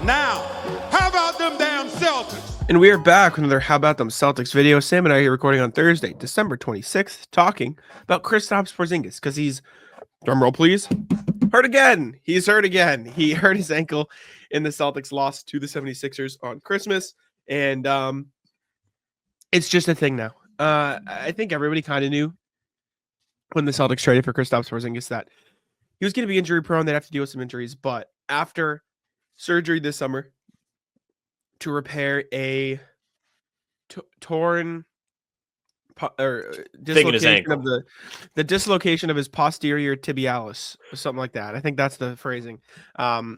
Now, how about them damn Celtics? And we are back with another How About Them Celtics video. Sam and I are recording on Thursday, December 26th, talking about Kristaps Porzingis because he's, drumroll please, hurt again. He's hurt again. He hurt his ankle in the Celtics loss to the 76ers on Christmas. And it's just a thing now. I think everybody kind of knew when the Celtics traded for Kristaps Porzingis that he was going to be injury prone. They'd have to deal with some injuries. But after surgery this summer to repair a torn dislocation of the dislocation of his posterior tibialis or something like that. I think that's the phrasing.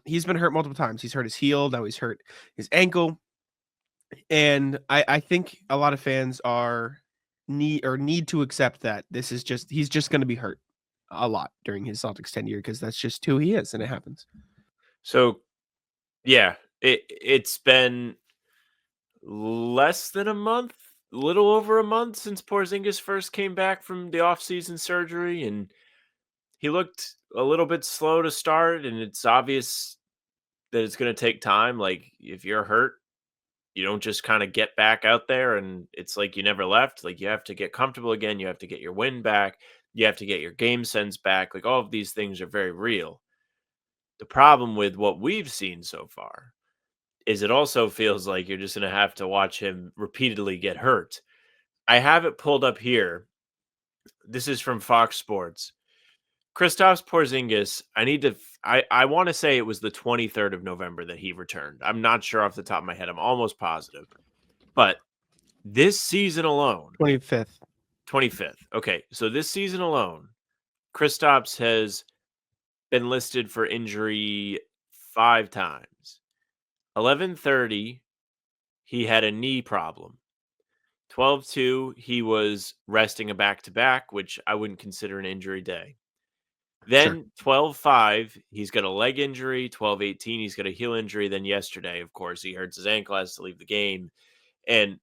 He's been hurt multiple times. He's hurt his heel. Now he's hurt his ankle. And I think a lot of fans need to accept that he's just going to be hurt a lot during his Celtics tenure because that's just who he is, and it happens. So, yeah, it's been less than a month, a little over a month since Porzingis first came back from the offseason surgery, and he looked a little bit slow to start, and it's obvious that it's going to take time. Like, if you're hurt, you don't just kind of get back out there and it's like you never left. Like, you have to get comfortable again. You have to get your wind back. You have to get your game sense back. Like, all of these things are very real. The problem with what we've seen so far is it also feels like you're just going to have to watch him repeatedly get hurt. I have it pulled up here. This is from Fox Sports. Kristaps Porzingis, I want to say it was the 23rd of November that he returned. I'm not sure off the top of my head. I'm almost positive. But this season alone, 25th. Okay, so this season alone, Kristaps has been listed for injury 5 times. 11:30, he had a knee problem. 12:2, he was resting a back-to-back, which I wouldn't consider an injury day. Then 12:5, he's got a leg injury. 12:18, he's got a heel injury. Then yesterday, of course, he hurts his ankle, has to leave the game. And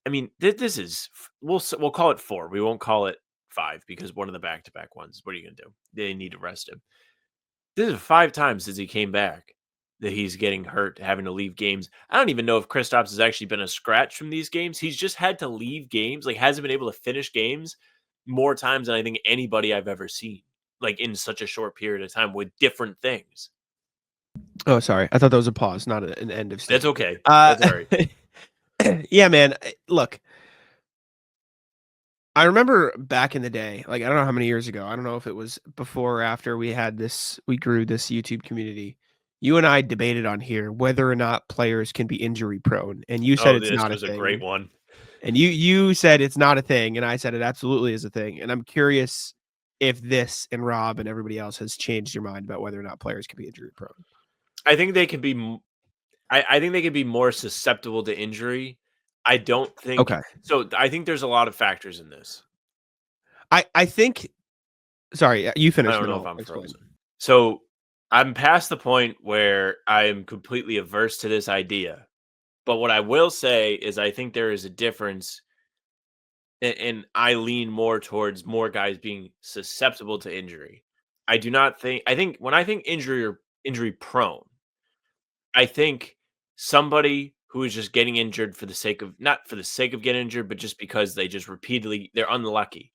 I mean, this is we'll call it 4. We won't call it 5 because one of the back-to-back ones. What are you gonna do? They need to rest him. This is 5 times since he came back that he's getting hurt, having to leave games. I don't even know if Kristaps has actually been a scratch from these games. He's just had to leave games, like hasn't been able to finish games more times than I think anybody I've ever seen, like in such a short period of time with different things. Oh, sorry. I thought that was a pause, not an end of statement. That's okay. That's all right. Yeah, man. Look, I remember back in the day, like I don't know how many years ago. I don't know if it was before or after we grew this YouTube community. You and I debated on here whether or not players can be injury prone, and you said it's not a thing. This was a great one. And you said it's not a thing, and I said it absolutely is a thing. And I'm curious if this and Rob and everybody else has changed your mind about whether or not players can be injury prone. I think they can be. I think they can be more susceptible to injury. I don't think. Okay. So I think there's a lot of factors in this. I think. Sorry, you finished. I don't know if I'm frozen. So I'm past the point where I am completely averse to this idea. But what I will say is I think there is a difference, and I lean more towards more guys being susceptible to injury. I think when I think injury or injury prone, I think somebody who is just getting injured not for the sake of getting injured, but just because they just they're unlucky.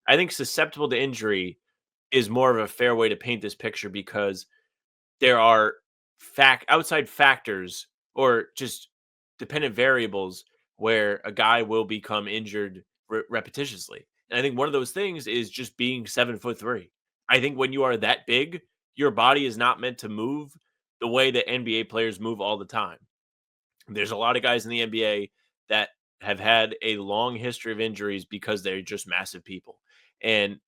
I think susceptible to injury is more of a fair way to paint this picture because there are outside factors or just dependent variables where a guy will become injured repetitiously. And I think one of those things is just being 7'3". I think when you are that big, your body is not meant to move the way that NBA players move all the time. There's a lot of guys in the NBA that have had a long history of injuries because they're just massive people. And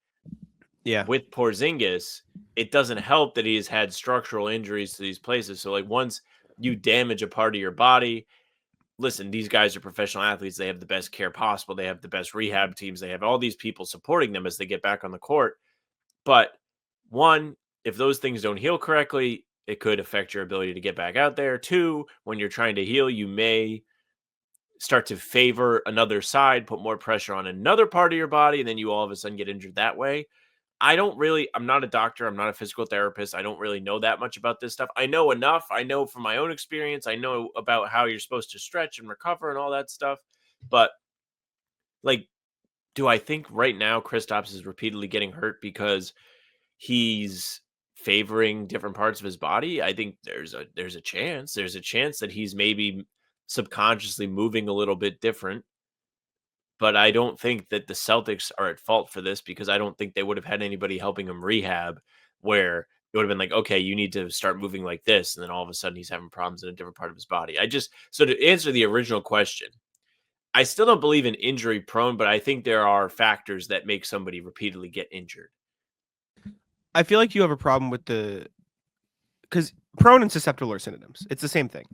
yeah, with Porzingis, it doesn't help that he has had structural injuries to these places. So like once you damage a part of your body, listen, these guys are professional athletes. They have the best care possible. They have the best rehab teams. They have all these people supporting them as they get back on the court. But one, if those things don't heal correctly, it could affect your ability to get back out there. 2, when you're trying to heal, you may start to favor another side, put more pressure on another part of your body, and then you all of a sudden get injured that way. I'm not a doctor. I'm not a physical therapist. I don't really know that much about this stuff. I know enough. I know from my own experience. I know about how you're supposed to stretch and recover and all that stuff. But like, do I think right now Kristaps is repeatedly getting hurt because he's favoring different parts of his body? I think there's a chance. There's a chance that he's maybe subconsciously moving a little bit different, but I don't think that the Celtics are at fault for this because I don't think they would have had anybody helping him rehab where it would have been like, okay, you need to start moving like this. And then all of a sudden he's having problems in a different part of his body. So to answer the original question, I still don't believe in injury prone, but I think there are factors that make somebody repeatedly get injured. I feel like you have a problem with because prone and susceptible are synonyms. It's the same thing.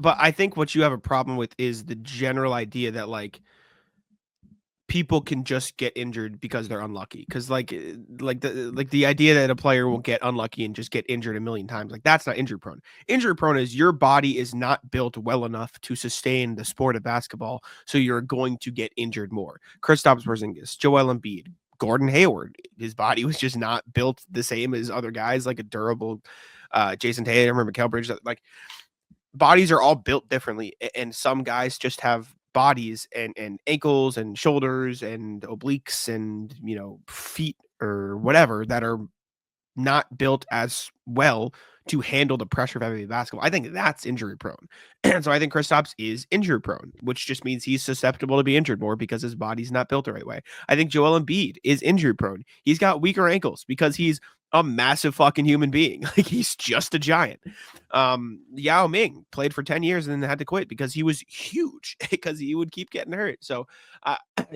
But I think what you have a problem with is the general idea that like people can just get injured because they're unlucky. Because the idea that a player will get unlucky and just get injured a million times, like that's not injury prone. Injury prone is your body is not built well enough to sustain the sport of basketball, so you're going to get injured more. Kristaps Porzingis, Joel Embiid, Gordon Hayward, his body was just not built the same as other guys, like a durable Jason Tatum or Mikal Bridges. Like bodies are all built differently, and some guys just have bodies and ankles and shoulders and obliques and feet or whatever that are not built as well to handle the pressure of NBA basketball. I think that's injury prone. And so I think Kristaps is injury prone, which just means he's susceptible to be injured more because his body's not built the right way. I think Joel Embiid is injury prone. He's got weaker ankles because he's a massive fucking human being. Like he's just a giant. Yao Ming played for 10 years and then had to quit because he was huge because he would keep getting hurt. So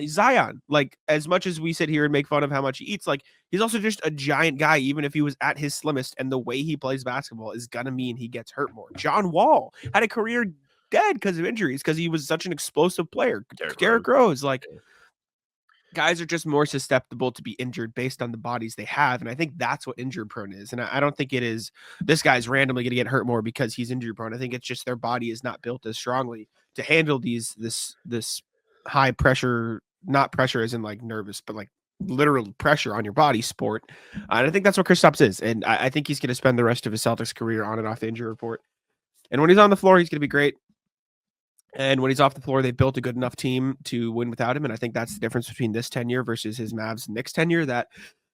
Zion, like as much as we sit here and make fun of how much he eats, like he's also just a giant guy, even if he was at his slimmest, and the way he plays basketball is gonna mean he gets hurt more. John Wall had a career dead because of injuries because he was such an explosive player. Derrick Rose, like guys are just more susceptible to be injured based on the bodies they have. And I think that's what injury prone is. And I don't think it is this guy's randomly going to get hurt more because he's injury prone. I think it's just their body is not built as strongly to handle this high pressure, not pressure as in like nervous, but like literal pressure on your body sport. And I think that's what Kristaps is. And I think he's going to spend the rest of his Celtics career on and off the injury report. And when he's on the floor, he's going to be great. And when he's off the floor, they built a good enough team to win without him. And I think that's the difference between this tenure versus his Mavs Knicks tenure, that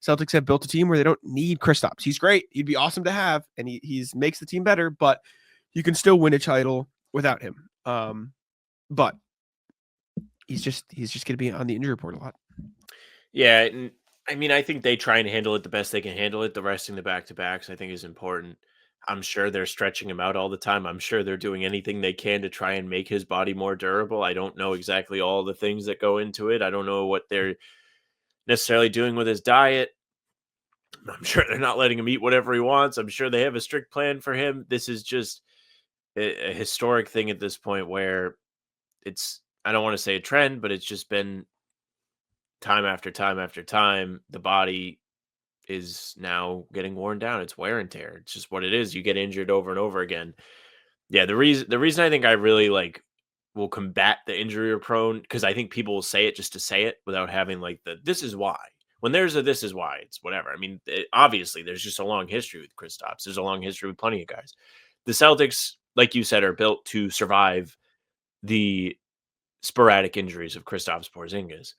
Celtics have built a team where they don't need Kristaps. He's great. He'd be awesome to have. And he's makes the team better, but you can still win a title without him. But he's just going to be on the injury report a lot. Yeah. And I mean, I think they try and handle it the best they can handle it. The resting the back-to-backs, I think, is important. I'm sure they're stretching him out all the time. I'm sure they're doing anything they can to try and make his body more durable. I don't know exactly all the things that go into it. I don't know what they're necessarily doing with his diet. I'm sure they're not letting him eat whatever he wants. I'm sure they have a strict plan for him. This is just a historic thing at this point where I don't want to say a trend, but it's just been time after time after time. The body is now getting worn down. It's wear and tear. It's just what it is. You get injured over and over again. Yeah, the reason I think I really will combat the injury prone, because I think people will say it just to say it without having like this is why. When there's a this is why, it's whatever. I mean, obviously there's just a long history with Kristaps. There's a long history with plenty of guys. The Celtics, like you said, are built to survive the sporadic injuries of Kristaps Porzingis.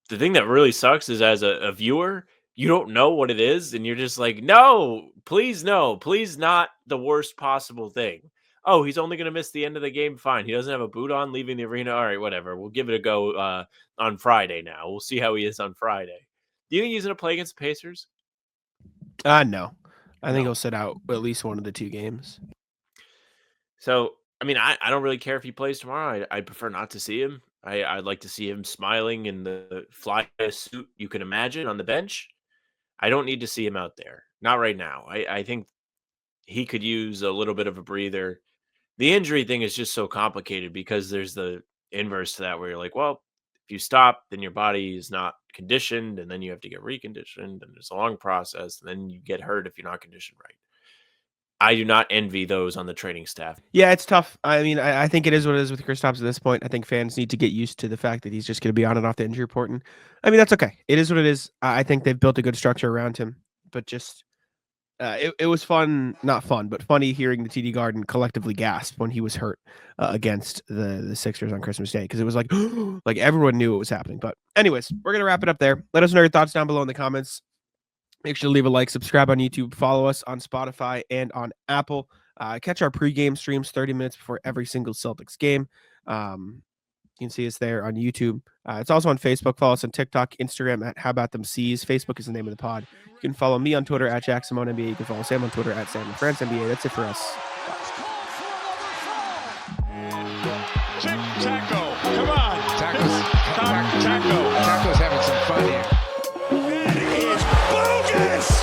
The thing that really sucks is as a viewer, you don't know what it is, and you're just like, no, please not the worst possible thing. Oh, he's only going to miss the end of the game. Fine. He doesn't have a boot on leaving the arena. All right, whatever. We'll give it a go on Friday now. We'll see how he is on Friday. Do you think he's going to play against the Pacers? No. I think he'll sit out at least one of the 2 games. So, I mean, I don't really care if he plays tomorrow. I'd prefer not to see him. I'd like to see him smiling in the flyest suit you can imagine on the bench. I don't need to see him out there. Not right now. I think he could use a little bit of a breather. The injury thing is just so complicated because there's the inverse to that where you're like, well, if you stop, then your body is not conditioned, and then you have to get reconditioned, and it's a long process, and then you get hurt if you're not conditioned right. I do not envy those on the training staff. Yeah, it's tough. I mean, I think it is what it is with Kristaps at this point. I think fans need to get used to the fact that he's just going to be on and off the injury report. And I mean, that's okay. It is what it is. I think they've built a good structure around him, but just it was fun, not fun, but funny hearing the TD Garden collectively gasp when he was hurt against the Sixers on Christmas Day, because it was like like everyone knew what was happening. But anyways, we're gonna wrap it up there. Let us know your thoughts down below in the comments. Make sure to leave a like, subscribe on YouTube, follow us on Spotify and on Apple. Catch our pregame streams 30 minutes before every single Celtics game. You can see us there on YouTube. It's also on Facebook. Follow us on TikTok, Instagram at How About Them C's. Facebook is the name of the pod. You can follow me on Twitter at JackSimoneNBA. You can follow Sam on Twitter at SamandFriendsNBA. That's it for us. Taco, come on. Taco's having some fun here. That is bogus.